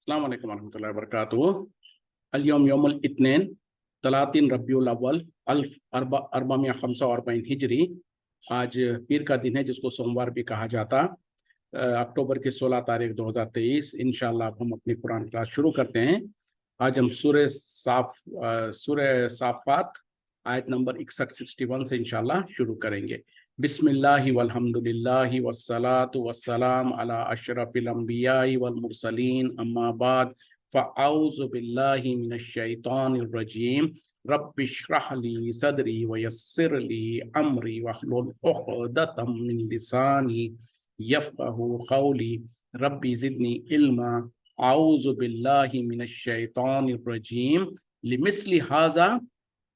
अस्सलाम वालेकुम वरहमतुल्लाहि वबरकातुहू। अल-यौम यौमुल इत्नीन 30 रबीउल अव्वल अल्फ अरबा खमसा और हिजरी। आज पीर का दिन है जिसको सोमवार भी कहा जाता। अक्टूबर की 16 तारीख 2023 इंशाअल्लाह हम अपनी कुरान क्लास शुरू करते हैं। आज हम सूरह साफ़ात आयत नंबर 61 से इंशाअल्लाह शुरू करेंगे। बिस्मिल्लाहि वल्हम्दुलिल्लाहि वस्सलातु वस्सलाम अला अशरफिल अंबियाई वल मुरसलीन अम्मा बाद फ़अऊज़ु बिल्लाहि मिनश शैतानिर रजीम। रब्बि इश्रह ली सदरी वयस्सिर ली अमरी वहलुल उक़दतम मिन लिसानी यफ़क़हू क़ौली। रब्बि ज़िदनी इल्मा। अऊज़ु बिल्लाहि मिनश शैतानिर रजीम। लिमिस्लि हाज़ा,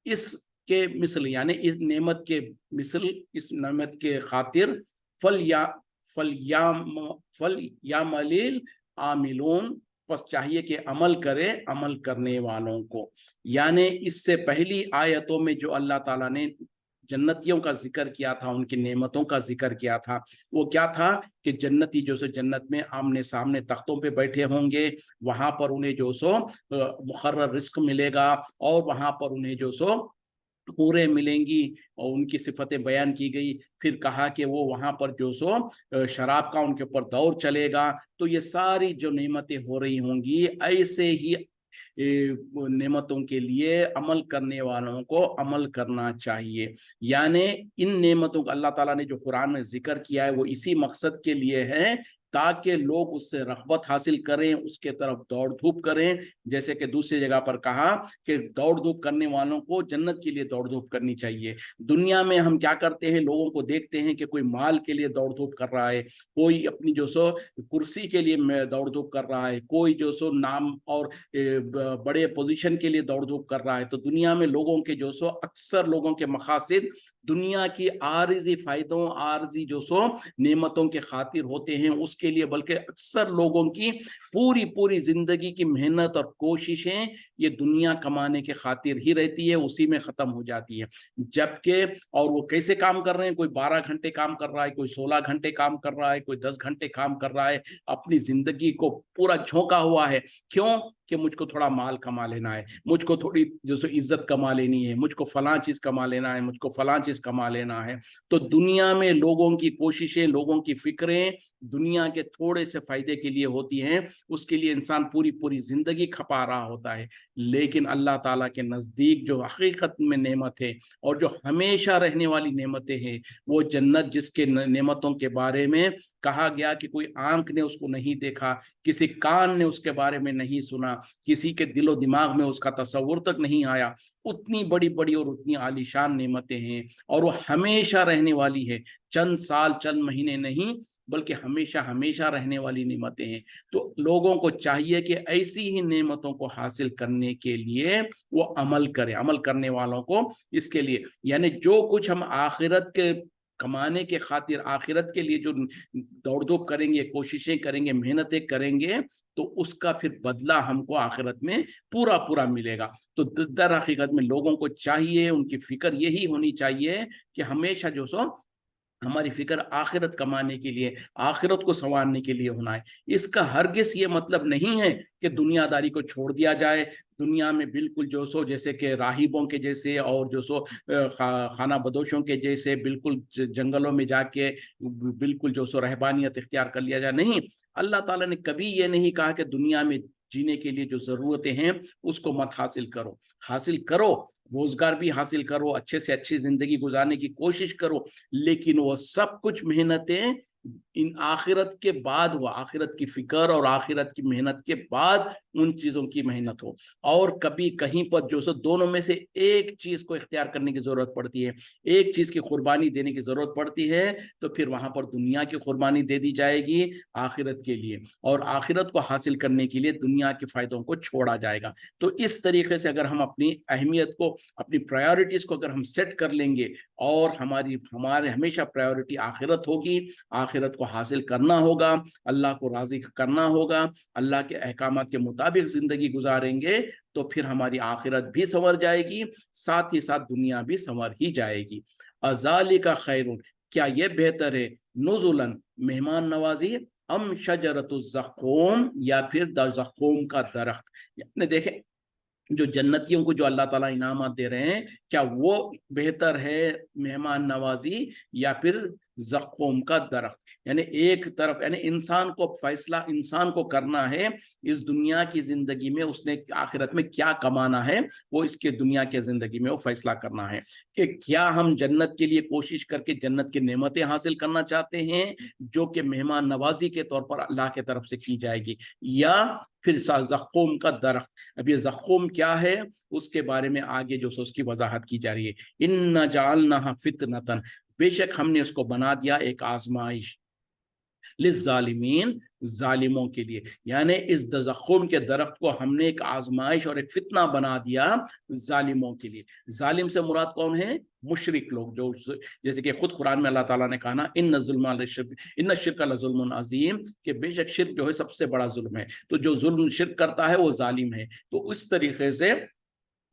इसके मिसल यानी इस नेमत के मिसल, इस नेमत के खातिर फल यामलिल आमिलून, बस चाहिए कि अमल करे अमल करने वालों को। यानी इससे पहली आयतों में जो अल्लाह ताला ने जन्नतियों का जिक्र किया था, उनकी नेमतों का जिक्र किया था, वो क्या था कि जन्नती जो सो जन्नत में आमने सामने तख्तों पे बैठे होंगे, वहां पर उन्हें जो सो मुकर्रर रिस्क मिलेगा और वहां पर उन्हें जो सो पूरे मिलेंगी और उनकी सिफतें बयान की गई। फिर कहा कि वो वहां पर जो सो शराब का उनके ऊपर दौर चलेगा। तो ये सारी जो नेमतें हो रही होंगी, ऐसे ही नेमतों के लिए अमल करने वालों को अमल करना चाहिए। यानी इन नेमतों को अल्लाह ताला ने जो कुरान में जिक्र किया है वो इसी मकसद के लिए है ताकि लोग उससे रग़बत हासिल करें, उसके तरफ दौड़ धूप करें। जैसे कि दूसरी जगह पर कहा कि दौड़ धूप करने वालों को जन्नत के लिए दौड़ धूप करनी चाहिए। दुनिया में हम क्या करते हैं, लोगों को देखते हैं कि कोई माल के लिए दौड़ धूप कर रहा है, कोई अपनी जो सो कुर्सी के लिए दौड़ धूप कर रहा है, कोई जो सो नाम और बड़े पोजीशन के लिए दौड़ धूप कर रहा है। तो दुनिया में लोगों के जो सो अक्सर लोगों के मकासद दुनिया की आर्जी फायदों, आर्जी जो सो नेमतों के खातिर होते हैं, उसके लिए, बल्कि अक्सर लोगों की पूरी पूरी जिंदगी की मेहनत और कोशिशें ये दुनिया कमाने के खातिर ही रहती है, उसी में खत्म हो जाती है। जबकि और वो कैसे काम कर रहे हैं, कोई 12 घंटे काम कर रहा है, कोई 16 घंटे काम कर रहा है, कोई 10 घंटे काम कर रहा है, अपनी जिंदगी को पूरा झोंका हुआ है। क्यों? कि मुझको थोड़ा माल कमा लेना है, मुझको थोड़ी जो सो इज्जत कमा लेनी है, मुझको फलां चीज कमा लेना है, मुझको फलां चीज कमा लेना है। तो दुनिया में लोगों की कोशिशें, लोगों की फिक्रें दुनिया के थोड़े से फायदे के लिए होती हैं, उसके लिए इंसान पूरी पूरी जिंदगी खपा रहा होता है। लेकिन अल्लाह ताला के नजदीक जो हकीकत में नेमत है और जो हमेशा रहने वाली नेमतें हैं, वो जन्नत, जिसके नेमतों के बारे में कहा गया कि कोई आंख ने उसको नहीं देखा, किसी कान ने उसके बारे में नहीं सुना, किसी के दिलो दिमाग में उसका तस्वुर तक नहीं आया, उतनी बड़ी बड़ी और उतनी आलीशान नेमतें हैं। और वो हमेशा रहने वाली है, चंद साल चंद महीने नहीं, बल्कि हमेशा हमेशा रहने वाली नेमतें हैं। तो लोगों को चाहिए कि ऐसी ही नेमतों को हासिल करने के लिए वो अमल करें, अमल करने वालों को इसके लिए, यानी जो कुछ हम आखिरत के कमाने के खातिर, आखिरत के लिए जो दौड़ धूप करेंगे, कोशिशें करेंगे, मेहनतें करेंगे, तो उसका फिर बदला हमको आखिरत में पूरा पूरा मिलेगा। तो दर हकीकत में लोगों को चाहिए, उनकी फिक्र यही होनी चाहिए कि हमेशा जो सो हमारी फिक्र आखिरत कमाने के लिए, आखिरत को संवारने के लिए होना है। इसका हरगिज ये मतलब नहीं है कि दुनियादारी को छोड़ दिया जाए, दुनिया में बिल्कुल जो सो जैसे कि राहिबों के जैसे और जो सो खाना बदोशों के जैसे बिल्कुल जंगलों में जाके बिल्कुल जो सो रहबानियत इख्तियार कर लिया जाए। नहीं, अल्लाह ताला ने कभी ये नहीं कहा कि दुनिया में जीने के लिए जो जरूरतें हैं उसको मत हासिल करो। हासिल करो, रोजगार भी हासिल करो, अच्छे से अच्छी जिंदगी गुजारने की कोशिश करो, लेकिन वो सब कुछ मेहनतें इन आखिरत के बाद हो, आखिरत की फिक्र और आखिरत की मेहनत के बाद उन चीजों की मेहनत हो। और कभी कहीं पर जो सो दोनों में से एक चीज को इख्तियार करने की जरूरत पड़ती है, एक चीज की कुर्बानी देने की जरूरत पड़ती है, तो फिर वहां पर दुनिया की कुर्बानी दे दी जाएगी आखिरत के लिए, और आखिरत को हासिल करने के लिए दुनिया के फायदों को छोड़ा जाएगा। तो इस तरीके से अगर हम अपनी अहमियत को, अपनी प्रायोरिटीज को अगर हम सेट कर लेंगे और हमारे हमेशा प्रायोरिटी आखिरत होगी, आखिरत को हासिल करना होगा, अल्लाह को राजी करना होगा, अल्लाह के अहकामात के मुताबिक जिंदगी गुजारेंगे, तो फिर हमारी आखिरत भी संवर जाएगी, साथ ही साथ दुनिया भी संवर ही जाएगी। अज़ालिका खैरुन, क्या ये बेहतर है, नुज़ुलन मेहमान नवाजी, अम शजरतुज़्ज़क़ूम, या फिर ज़क़ूम का दरख्त। यानी देखें, जो जन्नतियों को जो अल्लाह ताला इनामात दे रहे हैं, क्या वो बेहतर है मेहमान नवाजी या फिर ज़क़ूम का दरख्त? यानी एक तरफ, यानी इंसान को फैसला इंसान को करना है इस दुनिया की जिंदगी में उसने आखिरत में क्या कमाना है, वो इसके दुनिया के जिंदगी में वो फैसला करना है कि क्या हम जन्नत के लिए कोशिश करके जन्नत की नेमतें हासिल करना चाहते हैं जो कि मेहमान नवाजी के तौर पर अल्लाह के तरफ से की जाएगी, या फिर ज़क़ूम का दरख्त। अब ये ज़क़ूम क्या है उसके बारे में आगे जो सो उसकी वजाहत की जा रही है। इन्ना जअलनाहा फितनतन, बेशक हमने उसको बना दिया एक आजमाइश, लिज़्ज़ालिमीन, जालिमों के लिए। यानी इस ज़क़ूम के दरख्त को हमने एक आजमाइश और एक फितना बना दिया जालिमों के लिए। जालिम से मुराद कौन है? मुशरिक लोग, जो जैसे कि खुद कुरान में अल्लाह ताला ने कहा ना, इन्न शिर्क लज़ुल्मुन अज़ीम, कि बेशक शिर्क जो है सबसे बड़ा जुल्म है। तो जो जुल्म शिर्क करता है वो जालिम है। तो इस तरीके से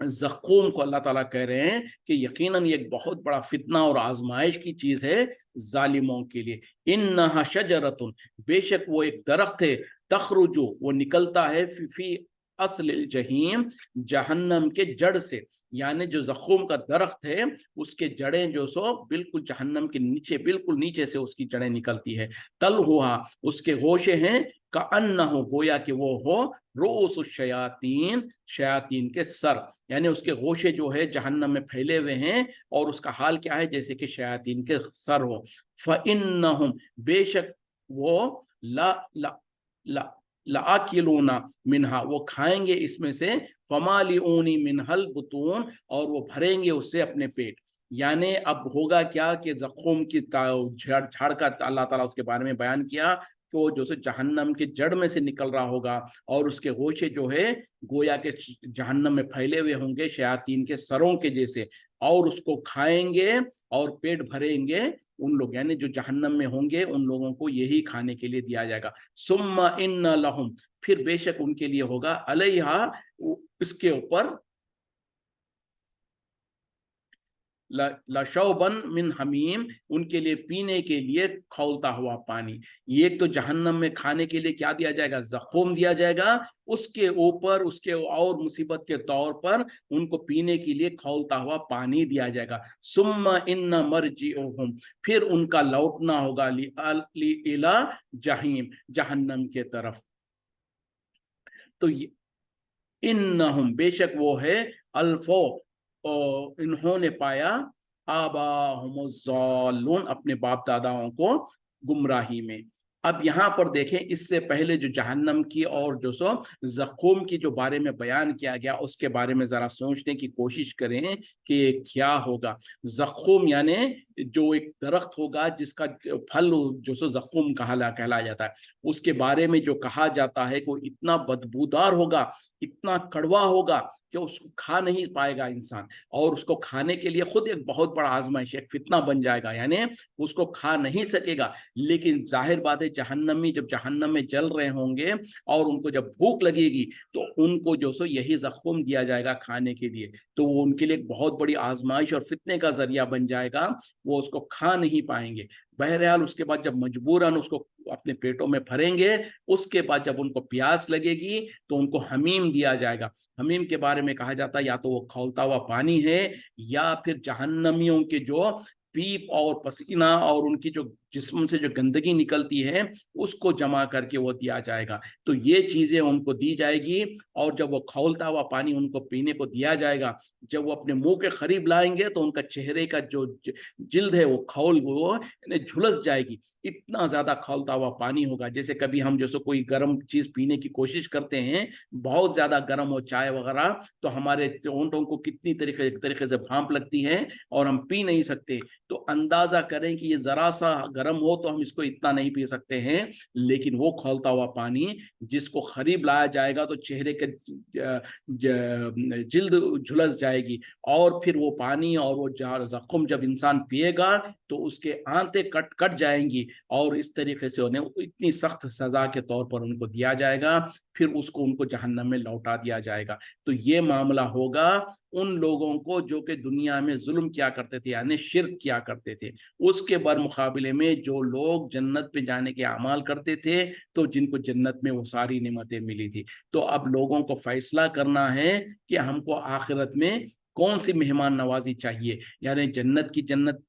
ज़क़ूम को अल्लाह ताला कह रहे हैं कि यकीनन ये एक बहुत बड़ा फितना और आजमाइश की चीज है जालिमों के लिए। इन्नहा शजरतुन, बेशक वो एक दरख्त है, तखरुजु, वो निकलता है, फी अस्ल जहीम, जहन्नम के जड़ से। यानी जो ज़क़ूम का दरख्त है उसके जड़ें जो सो बिल्कुल जहन्नम के नीचे, बिल्कुल नीचे से उसकी जड़ें निकलती है। तल हुआ, उसके होशे हैं, का अन्ना हो, गोया कि वो हो रूस शयातीन, शयातीन के सर। यानी उसके गोशे जो है जहन्नम में फैले हुए हैं और उसका हाल क्या है, जैसे कि शयातीन के सर हो। फ़इन्नहुम, बेशक वो ला ला ला लाकिलूना मिनहा, वो खाएंगे इसमें से, फमालिऊनी मिनहल बुतून, और वो भरेंगे उससे अपने पेट। यानी अब होगा क्या कि ज़क़ूम की झाड़ का अल्लाह ताला उसके बारे में बयान किया कि वो जो से जहन्नम के जड़ में से निकल रहा होगा और उसके गोशे जो है गोया के जहन्नम में फैले हुए होंगे शयातीन के सरों के जैसे, और उसको खाएंगे और पेट भरेंगे उन लोग, यानी जो जहन्नम में होंगे उन लोगों को यही खाने के लिए दिया जाएगा। सुम्मा इन्ना लहुम, फिर बेशक उनके लिए होगा, अलैहा, इसके ऊपर, लशौबन मिन हमीम, उनके लिए पीने के लिए खौलता हुआ पानी। ये तो जहन्नम में खाने के लिए क्या दिया जाएगा? ज़क़ूम दिया जाएगा, उसके ऊपर उसके और मुसीबत के तौर पर उनको पीने के लिए खौलता हुआ पानी दिया जाएगा। सुम्मा इन्ना मरजिउहुम, फिर उनका लौटना होगा इला जहीम, जहन्नम के तरफ। तो इन्नहुम, बेशक वो है, अल्फो, और इन्होंने पाया, आबाहुमुज़्ज़ालून, अपने बाप दादाओं को गुमराही में। अब यहाँ पर देखें, इससे पहले जो जहन्नम की और जो सो ज़क़ूम की जो बारे में बयान किया गया उसके बारे में जरा सोचने की कोशिश करें कि क्या होगा। ज़क़ूम यानी जो एक दरख्त होगा जिसका फल जो सो ज़क़ूम कहलाया जाता है, उसके बारे में जो कहा जाता है कि वो इतना बदबूदार होगा, इतना कड़वा होगा कि उसको खा नहीं पाएगा इंसान, और उसको खाने के लिए खुद एक बहुत बड़ा आजमाइश, एक फितना बन जाएगा, यानी उसको खा नहीं सकेगा। लेकिन जाहिर बात है, जहन्नमी जब जहन्नम में जल रहे होंगे और उनको जब भूख लगेगी तो उनको जो सो यही ज़क़ूम दिया जाएगा खाने के लिए, तो वो उनके लिए एक बहुत बड़ी आजमाइश और फितने का जरिया बन जाएगा, वो उसको खा नहीं पाएंगे। बहरहाल उसके बाद जब मजबूरन उसको अपने पेटों में भरेंगे, उसके बाद जब उनको प्यास लगेगी तो उनको हमीम दिया जाएगा। हमीम के बारे में कहा जाता है या तो वो खौलता हुआ पानी है, या फिर जहन्नमियों के जो पीप और पसीना और उनकी जो जिस्म से जो गंदगी निकलती है उसको जमा करके वो दिया जाएगा। तो ये चीजें उनको दी जाएगी, और जब वो खौलता हुआ पानी उनको पीने को दिया जाएगा, जब वो अपने मुंह के करीब लाएंगे तो उनका चेहरे का जो जिल्द है वो खौल, वो झुलस जाएगी। इतना ज्यादा खौलता हुआ पानी होगा, जैसे कभी हम जैसे कोई गर्म चीज पीने की कोशिश करते हैं, बहुत ज्यादा गर्म हो चाय वगैरह, तो हमारे होंठों को कितनी तरीके से भांप लगती है और हम पी नहीं सकते। तो अंदाजा करें कि ये जरा सा गर्म हो तो हम इसको इतना नहीं पी सकते हैं, लेकिन वो खौलता हुआ पानी जिसको करीब लाया जाएगा तो चेहरे के जिल्द झुलस जाएगी, और फिर वो पानी और वो ज़ख़ूम जब इंसान पिएगा تو اس کے آنتیں کٹ جائیں گی اور اس طریقے سے انہیں اتنی سخت سزا کے طور پر ان کو دیا جائے گا، پھر ان کو جہنم میں لوٹا دیا جائے گا۔ تو یہ معاملہ ہوگا ان لوگوں کو جو کہ دنیا میں ظلم کیا کرتے تھے، یعنی شرک کیا کرتے تھے، اس کے برمقابلے میں جو لوگ جنت پہ جانے کے اعمال کرتے تھے تو جن کو جنت میں وہ ساری نعمتیں ملی تھی۔ تو اب لوگوں کو فیصلہ کرنا ہے کہ ہم کو آخرت میں کون سی مہمان نوازی چاہیے، یعنی جنت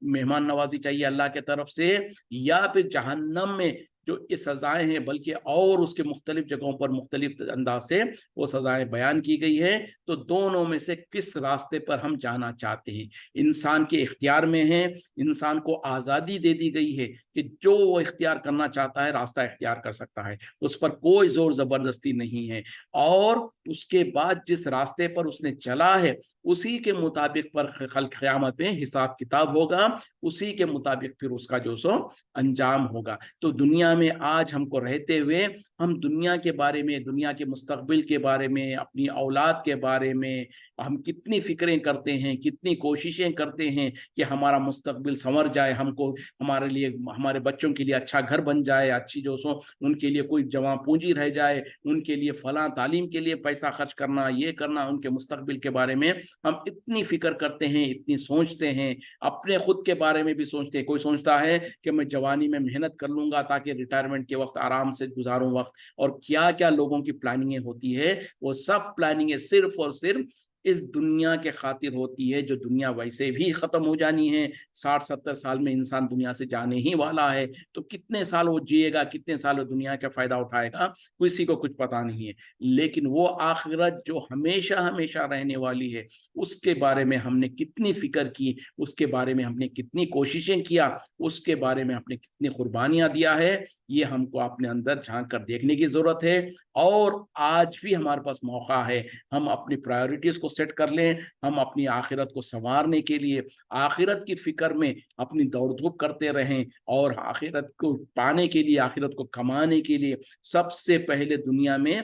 مہمان نوازی چاہیے اللہ کے طرف سے، یا پھر جہنم میں جو یہ سزائیں ہیں، بلکہ اور اس کے مختلف جگہوں پر مختلف انداز سے وہ سزائیں بیان کی گئی ہیں۔ تو دونوں میں سے کس راستے پر ہم جانا چاہتے ہیں، انسان کے اختیار میں ہے۔ انسان کو آزادی دے دی گئی ہے کہ جو وہ اختیار کرنا چاہتا ہے راستہ اختیار کر سکتا ہے، اس پر کوئی زور زبردستی نہیں ہے، اور اس کے بعد جس راستے پر اس نے چلا ہے اسی کے مطابق پر قیامت میں حساب کتاب ہوگا، اسی کے مطابق پھر اس کا جو سو انجام ہوگا۔ تو دنیا میں آج ہم کو رہتے ہوئے ہم دنیا کے بارے میں، دنیا کے مستقبل کے بارے میں، اپنی اولاد کے بارے میں ہم کتنی فکریں کرتے ہیں، کتنی کوششیں کرتے ہیں کہ ہمارا مستقبل سنور جائے، ہم کو ہمارے لیے، ہمارے بچوں کے لیے اچھا گھر بن جائے، اچھی جو سو ان کے لیے کوئی جمع پونجی رہ جائے، ان کے لیے فلاں تعلیم کے لیے پیسہ خرچ کرنا، یہ کرنا، ان کے مستقبل کے بارے میں ہم اتنی فکر کرتے ہیں، اتنی سوچتے ہیں، اپنے خود کے بارے میں بھی سوچتے ہیں۔ کوئی سوچتا ہے کہ میں جوانی میں محنت کر لوں گا تاکہ ریٹائرمنٹ کے وقت آرام سے گزاروں وقت، اور کیا کیا لوگوں کی پلاننگیں ہوتی ہے، وہ سب پلاننگیں صرف اور صرف اس دنیا کے خاطر ہوتی ہے، جو دنیا ویسے بھی ختم ہو جانی ہے۔ 60-70 سال میں انسان دنیا سے جانے ہی والا ہے، تو کتنے سال وہ جیے گا، کتنے سال وہ دنیا کا فائدہ اٹھائے گا، کسی کو کچھ پتا نہیں ہے۔ لیکن وہ آخرت جو ہمیشہ ہمیشہ رہنے والی ہے، اس کے بارے میں ہم نے کتنی فکر کی، اس کے بارے میں ہم نے کتنی کوششیں کیا، اس کے بارے میں ہم نے کتنی قربانیاں دیا ہے، یہ ہم کو اپنے اندر جھانک کر دیکھنے کی ضرورت ہے۔ اور آج بھی ہمارے پاس موقع ہے، ہم اپنی پرائیورٹیز کو سیٹ کر لیں، ہم اپنی آخرت کو سنوارنے کے لیے آخرت کی فکر میں اپنی دوڑ دھوپ کرتے رہیں، اور آخرت کو پانے کے لیے، آخرت کو کمانے کے لیے سب سے پہلے دنیا میں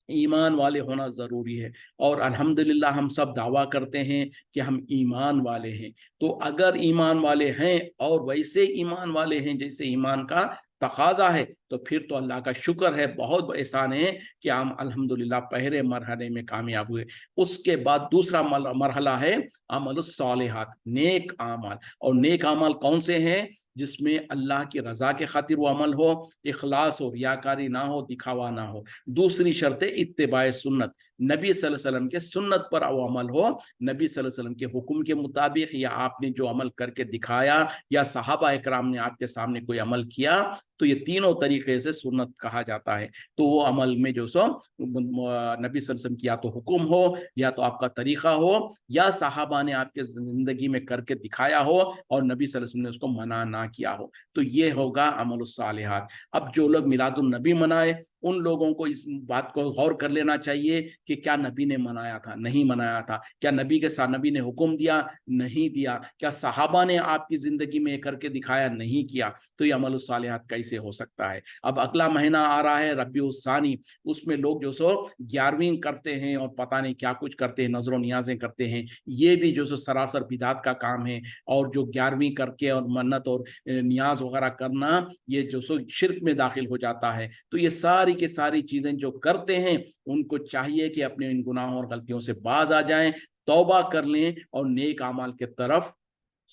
ایمان والے ہونا ضروری ہے۔ اور الحمدللہ ہم سب دعویٰ کرتے ہیں کہ ہم ایمان والے ہیں۔ تو اگر ایمان والے ہیں اور ویسے ایمان والے ہیں جیسے ایمان کا تقاضا ہے، تو پھر تو اللہ کا شکر ہے، بہت احسان ہے کہ ہم الحمدللہ پہلے مرحلے میں کامیاب ہوئے۔ اس کے بعد دوسرا مرحلہ ہے عمل الصالحات، نیک اعمال۔ اور نیک اعمال کون سے ہیں؟ جس میں اللہ کی رضا کے خاطر وہ عمل ہو، اخلاص ہو، ریاکاری نہ ہو، دکھاوا نہ ہو۔ دوسری شرط اتباع سنت، نبی صلی اللہ علیہ وسلم کے سنت پر وہ عمل ہو، نبی صلی اللہ علیہ وسلم کے حکم کے مطابق، یا آپ نے جو عمل کر کے دکھایا، یا صحابہ اکرام نے آپ کے سامنے کوئی عمل کیا، تو یہ تینوں طریقے سے سنت کہا جاتا ہے۔ تو وہ عمل میں جو سو نبی صلی اللہ علیہ وسلم کی یا تو حکم ہو، یا تو آپ کا طریقہ ہو، یا صحابہ نے آپ کے زندگی میں کر کے دکھایا ہو اور نبی صلی اللہ علیہ وسلم نے اس کو منع نہ کیا ہو، تو یہ ہوگا عمل الصالحات۔ اب جو لوگ میلاد النبی منائے، ان لوگوں کو اس بات کو غور کر لینا چاہیے کہ کیا نبی نے منایا تھا؟ نہیں منایا تھا۔ کیا نبی کے ساتھ نبی نے حکم دیا؟ نہیں دیا۔ کیا صحابہ نے آپ کی زندگی میں کر کے دکھایا؟ نہیں کیا۔ تو یہ عمل الصالحات کیسے ہو سکتا ہے؟ اب اگلا مہینہ آ رہا ہے ربیع الثانی، اس میں لوگ جو سو 11ویں کرتے ہیں اور پتہ نہیں کیا کچھ کرتے ہیں، نظر و نیازیں کرتے ہیں، یہ بھی جو سو سراسر بدعت کا کام ہے۔ اور جو 11ویں کر کے اور منت اور نیاز وغیرہ کرنا، یہ جو سو شرک میں داخل ہو جاتا ہے۔ تو یہ ساری کی ساری چیزیں جو کرتے ہیں، ان کو چاہیے کہ اپنے ان گناہوں اور غلطیوں سے باز آ جائیں، توبہ کر لیں اور نیک اعمال کے طرف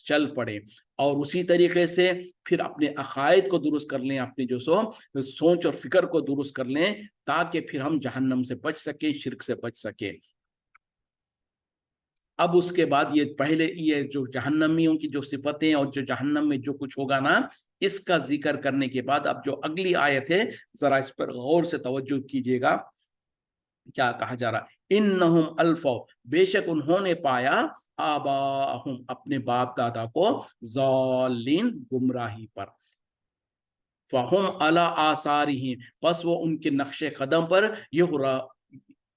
چل پڑے، اور اسی طریقے سے پھر اپنے عقائد کو درست کر لیں، اپنی جو سوچ اور فکر کو درست کر لیں، تاکہ پھر ہم جہنم سے بچ سکیں، شرک سے بچ سکیں۔ اب اس کے بعد یہ پہلے یہ جو جہنمیوں کی جو صفتیں اور جو جہنم میں جو کچھ ہوگا نا، اس کا ذکر کرنے کے بعد اب جو اگلی آیت ہے، ذرا اس پر غور سے توجہ کیجئے گا۔ کیا کہا جا رہا ہے؟ انہم الفو، بے شک انہوں نے پایا، آباہم، اپنے باپ دادا کو، ضالین، گمراہی پر، فہم علی آثارہم، پس وہ ان کے نقش قدم پر،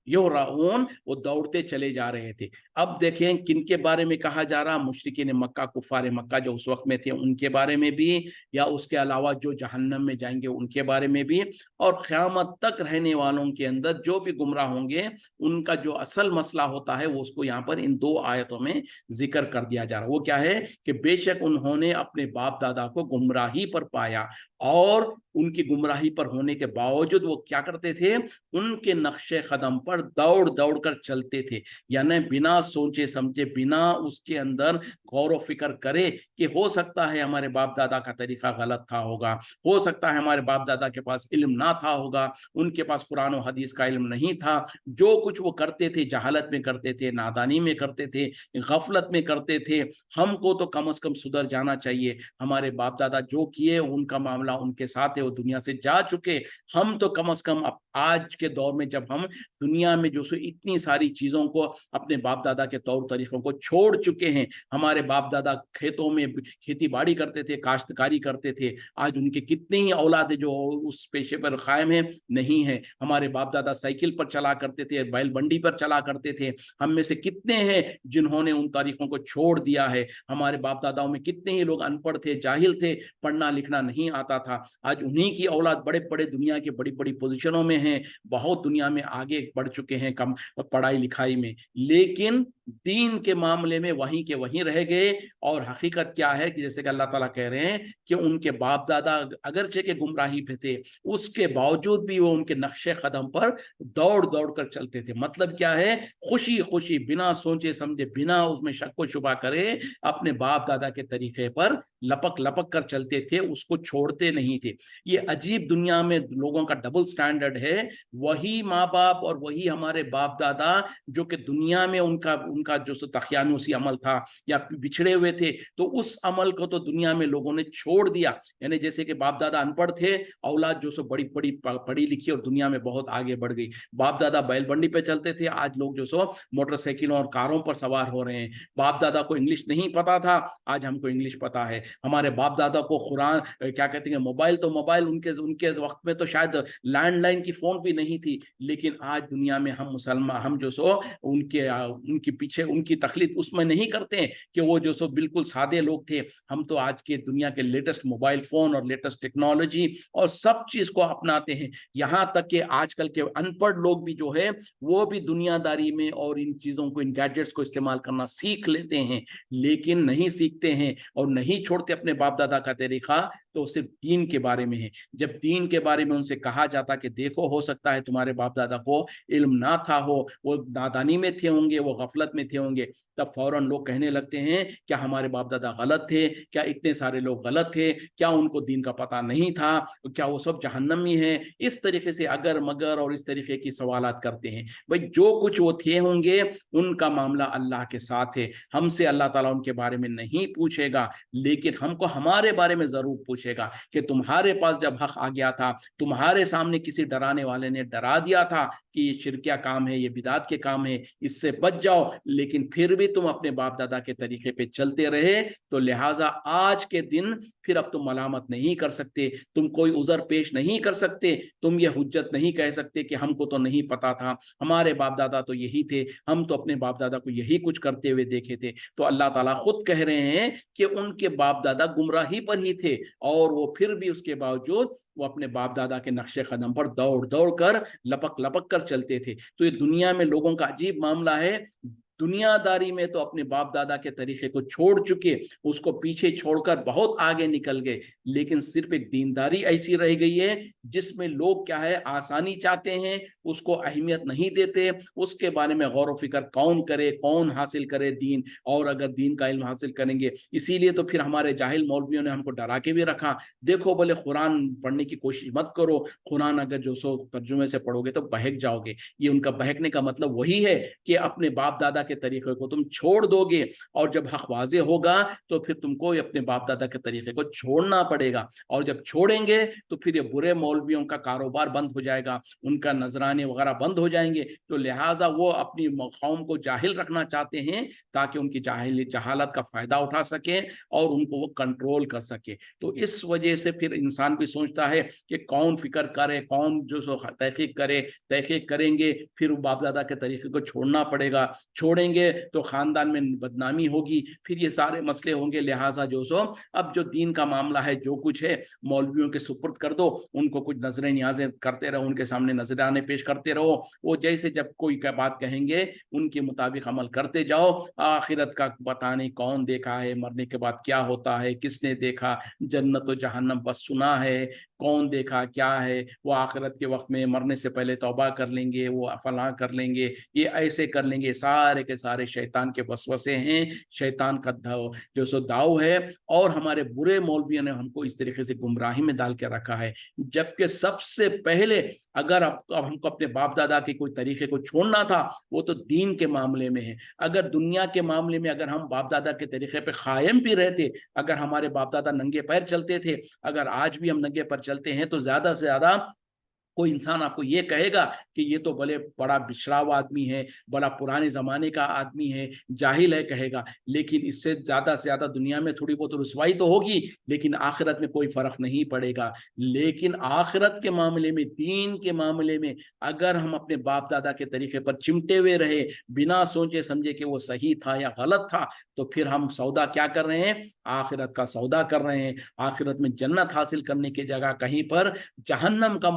युहराऊन, वो दौड़ते चले जा रहे थे। अब देखें किन के बारे में कहा जा रहा, मुशरिकीन मक्का, कुफ़ार मक्का जो उस वक्त में थे उनके बारे में भी, या उसके अलावा जो जहन्नम में जाएंगे उनके बारे में भी, और क़यामत तक रहने वालों के अंदर जो भी गुमराह होंगे उनका जो असल मसला होता है वो उसको यहाँ पर इन दो आयतों में जिक्र कर दिया जा रहा है। वो क्या है कि बेशक उन्होंने अपने बाप दादा को गुमराही पर पाया, और उनकी गुमराही पर होने के बावजूद वो क्या करते थे, उनके नक्शे कदम पर दौड़ दौड़ कर चलते थे। यानी बिना सोचे समझे, बिना उसके अंदर गौर व फिक्र करे कि हो सकता है हमारे बाप दादा का तरीका गलत था होगा, हो सकता है हमारे बाप दादा के पास इल्म ना था होगा, उनके पास कुरान और हदीस का इल्म नहीं था, जो कुछ वो करते थे जहालत में करते थे, नादानी में करते थे, गफलत में करते थे। हमको तो कम से कम सुधर जाना चाहिए। हमारे बाप दादा जो किए उनका मामला उनके साथ है, वो दुनिया से जा चुके। हम तो कम से कम आज के दौर में जब हम दुनिया में जो सो इतनी सारी चीजों को, अपने बाप दादा के तौर तरीकों को छोड़ चुके हैं। हमारे बाप दादा खेतों में खेती बाड़ी करते थे, काश्तकारी करते थे, आज उनके कितने ही औलाद है जो उस पेशे पर कायम है, नहीं है। हमारे बाप दादा साइकिल पर चला करते थे, बैल बंडी पर चला करते थे। हम में से कितने हैं जिन्होंने उन तारीखों को छोड़ दिया है। हमारे बाप दादाओं में कितने ही लोग अनपढ़ थे, जाहिल थे, पढ़ना लिखना नहीं आता था। आज उन्हीं की औलाद बड़े बड़े दुनिया के बड़ी बड़ी पोजीशनों में हैं, बहुत दुनिया में आगे बढ़ चुके हैं कम पढ़ाई लिखाई में, लेकिन दीन के मामले में वहीं के वहीं रह गए। और हकीकत क्या है कि जैसे कि अल्लाह ताला कह रहे हैं कि उनके बाप दादा अगरचे के गुमराही पे थे, उसके बावजूद भी वो उनके नक्शे कदम पर दौड़ दौड़ कर चलते थे। मतलब क्या है, खुशी खुशी, बिना सोचे समझे, बिना उसमें शक व शुबा करे, अपने बाप दादा के तरीके पर लपक लपक कर चलते थे, उसको छोड़ते नहीं थे। ये अजीब दुनिया में लोगों का डबल स्टैंडर्ड है। वही माँ बाप और वही हमारे बाप दादा जो कि दुनिया में उनका उनका जो तखयानुसी अमल था या बिछड़े हुए थे, तो उस अमल को तो दुनिया में लोगों ने छोड़ दिया। यानी जैसे कि बाप दादा अनपढ़ थे, औलाद जो सो बड़ी बड़ी पढ़ी लिखी और दुनिया में बहुत आगे बढ़ गई। बाप दादा बैलबंडी पे चलते थे, आज लोग जो सो मोटरसाइकिलों और कारों पर सवार हो रहे हैं। बाप दादा को इंग्लिश नहीं पता था, आज हमको इंग्लिश पता है। हमारे बाप दादा को कुरान क्या कहते हैं, मोबाइल, तो मोबाइल उनके उनके वक्त में तो शायद लैंडलाइन की फोन भी नहीं थी, लेकिन आज दुनिया में हम मुसलमान, हम जो सो उनके पीछे उनकी तकलीफ उसमें नहीं करते हैं कि वो जो सो बिल्कुल सादे लोग थे। हम तो आज के दुनिया के लेटेस्ट मोबाइल फोन और लेटेस्ट टेक्नोलॉजी और सब चीज को अपनाते हैं। यहाँ तक कि आजकल के अनपढ़ लोग भी जो है वो भी दुनियादारी में और इन चीजों को, इन गैजेट्स को इस्तेमाल करना सीख लेते हैं, लेकिन नहीं सीखते हैं और नहीं छोड़ते अपने बाप दादा का तरीका। तो सिर्फ दीन के बारे में है। जब दीन के बारे में उनसे कहा जाता कि देखो हो सकता है तुम्हारे बाप दादा को इल्म ना था, हो वो नादानी में थे होंगे, वो गफलत में थे होंगे, तब फौरन लोग कहने लगते हैं क्या हमारे बाप दादा गलत थे, क्या इतने सारे लोग गलत थे, क्या उनको दीन का पता नहीं था, क्या वो सब जहन्नमी है। इस तरीके से अगर मगर और इस तरीके की सवालात करते हैं। भाई जो कुछ वो थे होंगे उनका मामला अल्लाह के साथ है, हमसे अल्लाह ताला उनके बारे में नहीं पूछेगा, लेकिन हमको हमारे बारे में जरूर पूछेगा कि तुम्हारे पास जब हक आ गया था, तुम्हारे सामने किसी डराने वाले ने डरा दिया था कि ये शिरकिया काम है, ये बिदात के काम है, इससे बच जाओ, लेकिन फिर भी तुम अपने बाप दादा के तरीके पे चलते रहे, तो लिहाजा आज के दिन फिर अब तुम मलामत नहीं कर सकते, तुम कोई उज़र पेश नहीं कर सकते, तुम ये हुज्जत नहीं कह सकते कि हमको तो नहीं पता था, हमारे बाप दादा तो यही थे, हम तो अपने बाप दादा को यही कुछ करते हुए देखे थे। तो अल्लाह ताला खुद कह रहे हैं कि उनके बाप दादा गुमराही पर ही थे, और वो फिर भी उसके बावजूद वो अपने बाप दादा के नक्शे कदम पर दौड़ दौड़ कर, लपक लपक कर चलते थे। तो ये दुनिया में लोगों का अजीब मामला है। दुनियादारी में तो अपने बाप दादा के तरीके को छोड़ चुके, उसको पीछे छोड़कर बहुत आगे निकल गए, लेकिन सिर्फ एक दीनदारी ऐसी रह गई है जिसमें लोग क्या है, आसानी चाहते हैं, उसको अहमियत नहीं देते, उसके बारे में गौर व फिक्र कौन करे, कौन हासिल करे दीन, और अगर दीन का इल्म हासिल करेंगे। इसीलिए तो फिर हमारे जाहिल मौलवियों ने हमको डरा के भी रखा, देखो बोले कुरान पढ़ने की कोशिश मत करो, कुरान अगर जो सो तर्जुमे से पढ़ोगे तो बहक जाओगे। ये उनका बहकने का मतलब वही है कि अपने बाप दादा के तरीके को तुम छोड़ दोगे, और जब हक वाज़ेह होगा तो फिर तुमको अपने बाप दादा के तरीके को छोड़ना पड़ेगा, और जब छोड़ेंगे तो फिर ये बुरे मौलवियों का कारोबार बंद हो जाएगा, उनका नजराने वगैरह बंद हो जाएंगे। तो लिहाजा वो अपनी कौम को जाहिल रखना चाहते हैं ताकि उनकी जहालत का फायदा उठा सके और उनको वो कंट्रोल कर सके। तो इस वजह से फिर इंसान भी सोचता है कि कौन फिक्र करे, कौन जो सो तहकीक करे, तहकीक करेंगे फिर बाप दादा के तरीके को छोड़ना पड़ेगा, छोड़ेंगे तो खानदान में बदनामी होगी, फिर ये सारे मसले होंगे। लिहाजा जो सो अब जो दीन का मामला है, जो कुछ है मौलवियों के सुपुर्द कर दो, उनको कुछ नजरें न्याज़ें करते रहो, उनके सामने नजराने पेश करते रहो, वो जैसे जब कोई क्या बात कहेंगे उनके मुताबिक अमल करते जाओ। आखिरत का पता नहीं कौन देखा है, मरने के बाद क्या होता है, किसने देखा, जन्नत और जहन्नम बस सुना है, कौन देखा क्या है। वो आखिरत के वक्त में मरने से पहले तौबा कर लेंगे, वो फलां कर लेंगे, ये ऐसे कर लेंगे, सारे के सारे शैतान के वसवसे हैं, शैतान का जो सो दाव है। और हमारे बुरे मौलवियों ने हमको इस तरीके से गुमराही में डाल के रखा है, जबकि सबसे पहले अगर अब हमको अपने बाप दादा के कोई तरीके को छोड़ना था वो तो दीन के मामले में है। अगर दुनिया के मामले में अगर हम बाप दादा के तरीके पे कायम भी रहते, अगर हमारे बाप दादा नंगे पैर चलते थे, अगर आज भी हम नंगे पैर चलते हैं, तो ज्यादा से ज्यादा कोई इंसान आपको ये कहेगा कि ये तो भले बड़ा बिछड़ाव आदमी है, बड़ा पुराने ज़माने का आदमी है, जाहिल है कहेगा, लेकिन इससे ज़्यादा से ज़्यादा दुनिया में थोड़ी बहुत रुसवाई तो होगी, लेकिन आखिरत में कोई फ़र्क नहीं पड़ेगा। लेकिन आखिरत के मामले में, दीन के मामले में अगर हम अपने बाप दादा के तरीके पर चिमटे हुए रहे, बिना सोचे समझे कि वो सही था या गलत था, तो फिर हम सौदा क्या कर रहे हैं? आखिरत का सौदा कर रहे हैं। आखिरत में जन्नत हासिल करने की जगह कहीं पर जहन्नम का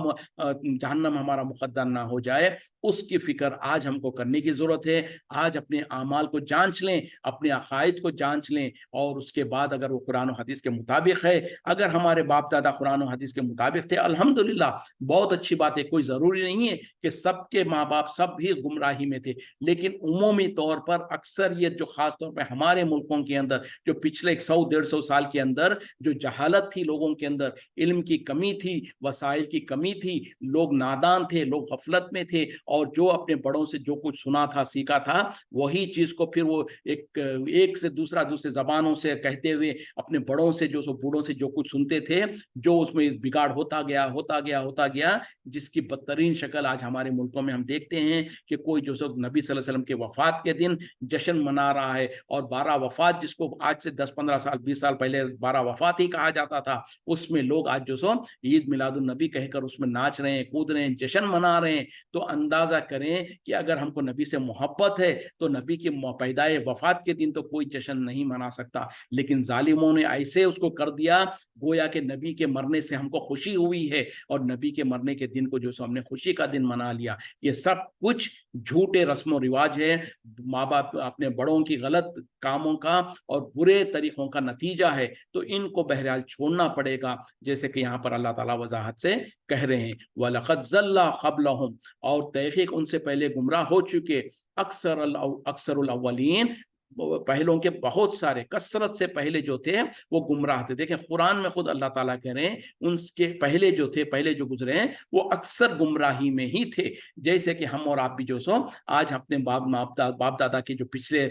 जहन्नम हमारा मुकद्दर ना हो जाए, उसकी फिक्र आज हमको करने की जरूरत है। आज अपने आमाल को जांच लें, अपने अकायद को जांच लें, और उसके बाद अगर वो कुरान और हदीस के मुताबिक है, अगर हमारे बाप दादा कुरान और हदीस के मुताबिक थे, अल्हम्दुलिल्लाह, बहुत अच्छी बात है। कोई जरूरी नहीं है कि सबके माँ बाप सब भी गुमराही में थे, लेकिन उमूमी तौर पर अक्सरियत जो खास तौर पर हमारे मुल्कों के अंदर जो पिछले 100-150 साल के अंदर जो जहालत थी लोगों के अंदर, इल्म की कमी थी, वसाइल की कमी थी, लोग नादान थे, लोग गफलत में थे, और जो अपने बड़ों से जो कुछ सुना था, सीखा था, वही चीज को फिर वो एक से दूसरे जबानों से कहते हुए अपने बड़ों से जो बूढ़ों से जो कुछ सुनते थे, जो उसमें बिगाड़ होता गया, जिसकी बदतरीन शक्ल आज हमारे मुल्कों में हम देखते हैं कि कोई जो सब नबी सल्लल्लाहु अलैहि वसल्लम के वफात के दिन जश्न मना रहा है, और 12 वफात जिसको आज से 10-15 साल 20 साल पहले 12 वफात ही कहा जाता था, उसमें लोग आज जो सो ईद मिलादुन नबी कहकर उसमें नाच रहे हैं, कूद रहे हैं, जश्न मना रहे हैं। तो अंदाजा करें कि अगर हमको नबी से मोहब्बत है तो नबी की पैदाए वफात के दिन तो कोई जश्न नहीं मना सकता, लेकिन जालिमों ने ऐसे उसको कर दिया गोया कि नबी के मरने से हमको खुशी हुई है, और नबी के मरने के दिन को जो सो हमने खुशी का दिन मना लिया। ये सब कुछ झूठे रस्म रिवाज है, माँ बाप अपने बड़ों की गलत कामों का और बुरे तरीकों का नतीजा है। तो इनको बहरहाल छोड़ना पड़ेगा, जैसे कि यहाँ पर अल्लाह ताला वजाहत से कह रहे हैं, वलक़द ज़ल्ला क़ब्लहुम, और तहक़ीक़ उनसे पहले गुमराह हो चुके, अक्सरुल अव्वलीन, पहलों के बहुत सारे, कसरत से पहले जो थे वो गुमराह थे। देखें कुरान में खुद अल्लाह ताला कह रहे हैं उनके पहले जो थे, पहले जो गुजरे हैं, वो अक्सर गुमराही में ही थे। जैसे कि हम और आप भी जो सो आज अपने बाप दादा के जो पिछले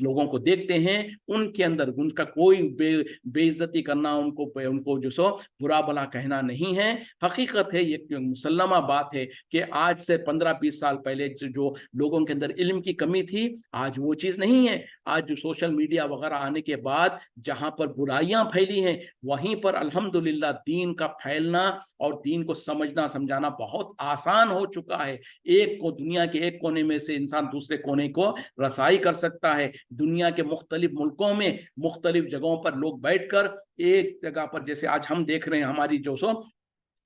लोगों को देखते हैं, उनके अंदर उनका कोई बेइज्जती करना, उनको जो सो बुरा भला कहना नहीं है। हकीकत है, ये मुसल्लमा बात है कि आज से 15-20 साल पहले जो लोगों के अंदर इल्म की कमी थी, आज वो चीज़ नहीं है। आज जो सोशल मीडिया वगैरह आने के बाद जहां पर बुराइयां फैली हैं, वहीं पर अल्हम्दुलिल्लाह दीन का फैलना और दीन को समझना समझाना बहुत आसान हो चुका है। दुनिया के एक कोने में से इंसान दूसरे कोने को रसाई कर सकता है। दुनिया के मुख्तलिफ मुल्कों में मुख्तलिफ जगहों पर लोग बैठकर एक जगह पर, जैसे आज हम देख रहे हैं, हमारी जो सो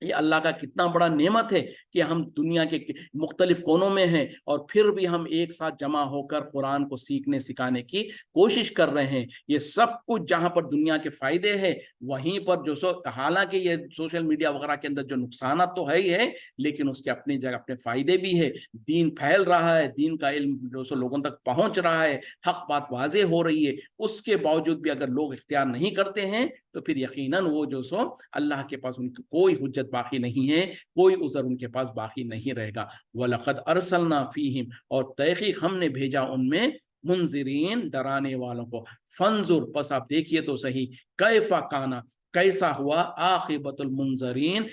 ये अल्लाह का कितना बड़ा नेमत है कि हम दुनिया के मुख्तलिफ कोनों में हैं, और फिर भी हम एक साथ जमा होकर कुरान को सीखने सिखाने की कोशिश कर रहे हैं। ये सब कुछ जहाँ पर दुनिया के फायदे हैं, वहीं पर जो सो हालांकि ये सोशल मीडिया वगैरह के अंदर जो नुकसान तो है ही है, लेकिन उसके अपनी जगह अपने फायदे भी है। दीन फैल रहा है, दीन का इल्म जो सो लोगों तक पहुंच रहा है, हक बात वाज़ेह हो रही है। उसके बावजूद भी अगर लोग इख्तियार नहीं करते हैं, तो फिर यकीनन वो जो सो अल्लाह के पास उनकी कोई हुज्जत बाकी नहीं है, कोई उज़र उनके पास बाकी नहीं रहेगा। वलक़द अरसलना फ़ीहिम, और तहक़ीक़ हमने भेजा उनमें मुंजिरीन डराने वालों को। फंजुर पस आप देखिए तो सही, कैफा काना कैसा हुआ, आखिबतुल मुंजरीन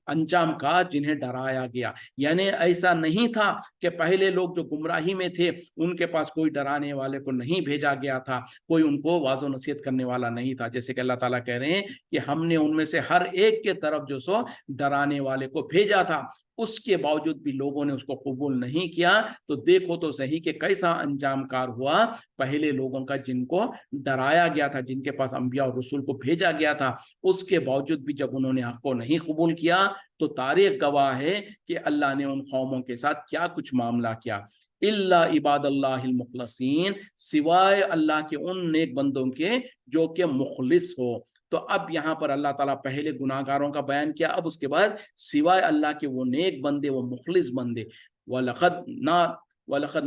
अंजाम का जिन्हें डराया गया। यानी ऐसा नहीं था कि पहले लोग जो गुमराही में थे उनके पास कोई डराने वाले को नहीं भेजा गया था, कोई उनको वाजो नसीहत करने वाला नहीं था। जैसे कि अल्लाह ताला कह रहे हैं कि हमने उनमें से हर एक के तरफ जो सो डराने वाले को भेजा था, उसके बावजूद भी लोगों ने उसको कबूल नहीं किया। तो देखो तो सही कि कैसा अंजामकार हुआ पहले लोगों का जिनको डराया गया था, जिनके पास अंबिया और रसूल को भेजा गया था, उसके बावजूद भी जब उन्होंने हक को नहीं कबूल किया तो तारीख गवाह है कि अल्लाह ने उन कौमों के साथ क्या कुछ मामला किया। इल्ला इबादल्लाहिल मुखलसीन, सिवाय अल्लाह के उन नेक बंदों के जो कि मुखलिस हो। तो अब यहाँ पर अल्लाह ताला पहले गुनाहगारों का बयान किया, अब उसके बाद सिवाय अल्लाह के वो नेक बंदे, वो मुखलिस बंदे। वलखद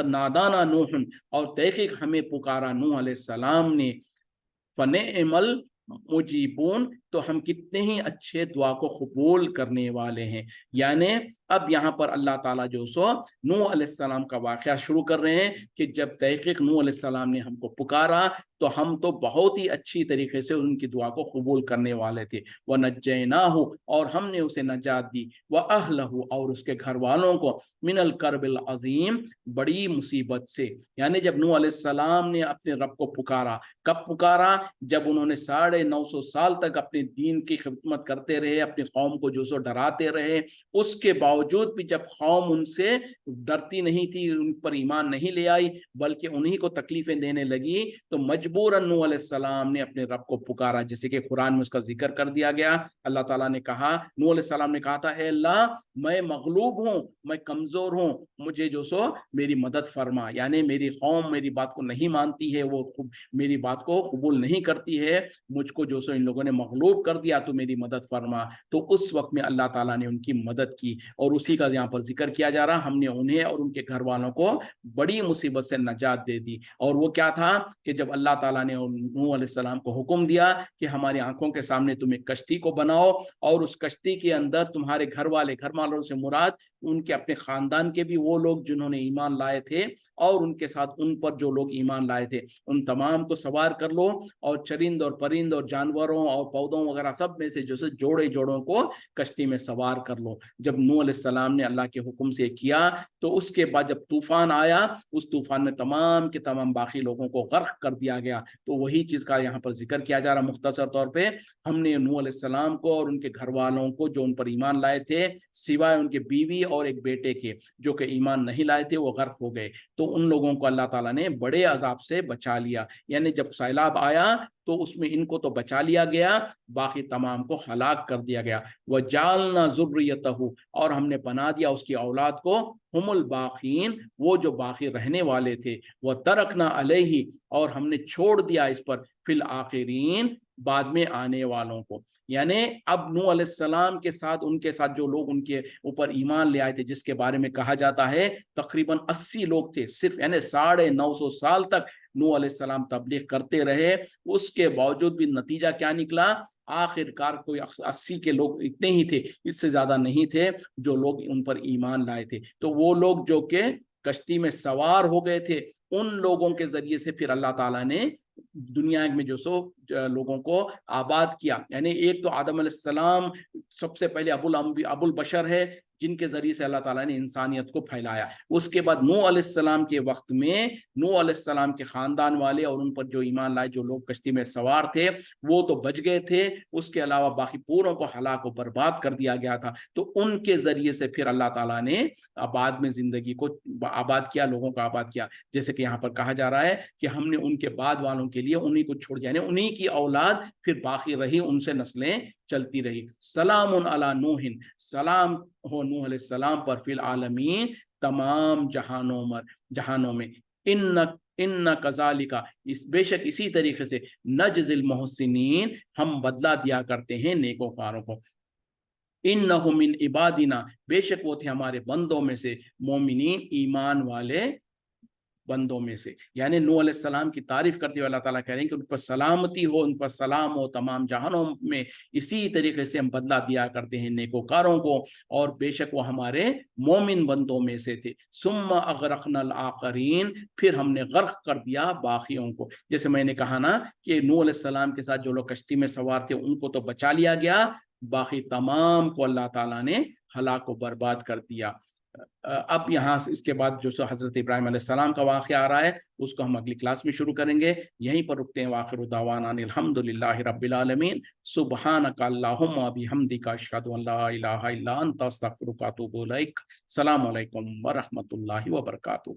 नादाना नूह, और तहकीक हमें पुकारा नूह अलैहिस्सलाम ने, फनेअमल मुजीबून, तो हम कितने ही अच्छे दुआ को कबूल करने वाले हैं। यानी अब यहाँ पर अल्लाह ताला जो सो नूह अलैहिस्सलाम का वाक़या शुरू कर रहे हैं कि जब तहकीक नूह अलैहिस्सलाम ने हमको पुकारा तो हम तो बहुत ही अच्छी तरीके से उनकी दुआ को कबूल करने वाले थे। व नज्जैनाहु, और हमने उसे नजात दी, व अहलहु, और उसके घर वालों को, मिनल करबिल अजीम, बड़ी मुसीबत से। यानी जब नूह अलैहिस्सलाम ने अपने रब को पुकारा, कब पुकारा? जब उन्होंने 950 साल तक अपने दीन की खिदमत करते रहे, अपनी कौम को जो सो डराते रहे, उसके बावजूद भी जब कौम उनसे डरती नहीं थी, उन पर ईमान नहीं ले आई, बल्कि उन्हीं को तकलीफें देने लगी, तो मजबूरन नूह अलैहिस्सलाम ने अपने रब को पुकारा। जैसे कि कुरान में उसका जिक्र कर दिया गया। अल्लाह ताला ने कहा, नूह अलैहिस्सलाम ने कहा था, ए अल्लाह, मैं मगलूब हूँ, मैं कमजोर हूँ, मुझे जो सो मेरी मदद फरमा। यानी मेरी कौम मेरी बात को नहीं मानती है, वो मेरी बात को कबूल नहीं करती है, मुझको जो सो इन लोगों ने मगलूब कर दिया, तो मेरी मदद फरमा। तो उस वक्त में अल्लाह ताला ने उनकी मदद की, और उसी का यहाँ पर जिक्र किया जा रहा, हमने उन्हें और उनके घर वालों को बड़ी मुसीबत से नजात दे दी। और वो क्या था कि जब अल्लाह ताला ने नूह अलैहिस्सलाम को हुक्म दिया कि हमारी आंखों के सामने तुम एक कश्ती को बनाओ, और उस कश्ती के अंदर तुम्हारे घर वालों से मुराद उनके अपने खानदान के भी वो लोग जिन्होंने ईमान लाए थे, और उनके साथ उन पर जो लोग ईमान लाए थे, उन तमाम को सवार कर लो, और चरिंद और परिंद और जानवरों और पौधों वगैरह सब में से जो से जोड़े जोड़ों को कश्ती में सवार कर लो। जब नूह अलैहिस्सलाम ने अल्लाह के हुक्म से किया, तो उसके बाद जब तूफान आया, उस तूफान में तमाम के तमाम बाकी लोगों को गर्क कर दिया गया। तो वही चीज का यहाँ पर जिक्र किया जा रहा मुख्तसर तौर पे, हमने नूह अलैहिस्सलाम को और उनके घर वालों को जो उन पर ईमान लाए थे, सिवाय उनके बीवी और एक बेटे के जो कि ईमान नहीं लाए थे, वो गर्क हो गए। तो उन लोगों को अल्लाह ताला ने बड़े अजाब से बचा लिया। यानी जब सैलाब आया तो उसमें इनको तो बचा लिया गया, बाकी तमाम को हलाक कर दिया गया। वह जालना ज़ुर्रियतहु, और हमने बना दिया उसकी औलाद को, हुमुल बाकीन, वो जो बाकी रहने वाले थे। वह तरकना अलैहि, और हमने छोड़ दिया इस पर, फिल आखिरीन, बाद में आने वालों को। यानी अब नूह अलैहिस्सलाम के साथ उनके साथ जो लोग उनके ऊपर ईमान ले आए थे, जिसके बारे में कहा जाता है तकरीबन 80 लोग थे सिर्फ, यानी 950 साल तक नूह अलैहिस्सलाम तबलीग करते रहे। उसके बावजूद भी नतीजा क्या निकला? आखिरकार कोई 80 के लोग इतने ही थे, इससे ज्यादा नहीं थे जो लोग उन पर ईमान लाए थे। तो वो लोग जो के कश्ती में सवार हो गए थे, उन लोगों के जरिए से फिर अल्लाह ताला ने दुनिया में जो सो लोगों को आबाद किया। यानी एक तो आदम अलैहिस्सलाम सबसे पहले अबुल बशर है, जिनके जरिए से अल्लाह ताला ने इंसानियत को फैलाया। उसके बाद नूह अलैहिस्सलाम के वक्त में नूह अलैहिस्सलाम के खानदान वाले और उन पर जो ईमान लाए जो लोग कश्ती में सवार थे, वो तो बच गए थे, उसके अलावा बाकी पूरों को हलाक और बर्बाद कर दिया गया था। तो उनके जरिए से फिर अल्लाह ताला ने आबाद में जिंदगी को आबाद किया, लोगों को आबाद किया। जैसे कि यहाँ पर कहा जा रहा है कि हमने उनके बाद वालों के लिए उन्हीं को छोड़ दिया, यानी उन्हीं की औलाद फिर बाकी रही, उनसे नस्लें चलती रही। सलामुन अला नूहिन, सलाम हो नूह अलैहिस्सलाम पर, फिल आलमीन, तमाम जहानों में। इन्न कज़ालिका, इस बेशक इसी तरीके से, नजज़िल मुहसिनीन, हम बदला दिया करते हैं नेकोकारों को। इन्नहु मिन इबादिना, बेशक वो थे हमारे बंदों में से, मोमिनीन, ईमान वाले بندوں میں سے، یعنی نوح علیہ السلام کی تعریف کرتے ہوئے اللہ تعالیٰ کہہ رہے ہیں کہ ان پر سلامتی ہو، ان پر سلام ہو تمام جہانوں میں، اسی طریقے سے ہم بدلہ دیا کرتے ہیں نیکوکاروں کو، اور بے شک وہ ہمارے مومن بندوں میں سے تھے۔ ثم اغرقنا الآخرین، پھر ہم نے غرق کر دیا باقیوں کو۔ جیسے میں نے کہا نا کہ نوح علیہ السلام کے ساتھ جو لوگ کشتی میں سوار تھے ان کو تو بچا لیا گیا، باقی تمام کو اللہ تعالیٰ نے ہلاک و برباد کر دیا۔ اب یہاں اس کے بعد جو حضرت ابراہیم علیہ السلام کا واقعہ آ رہا ہے اس کو ہم اگلی کلاس میں شروع کریں گے، یہیں پر رکتے ہیں۔ وآخر دعوانا ان الحمد للہ رب العالمین، سبحانک اللہم وبحمدک، اشہد ان لا الہ الا انت، استغفرک واتوب الیک۔ السلام علیکم ورحمۃ اللہ وبرکاتہ۔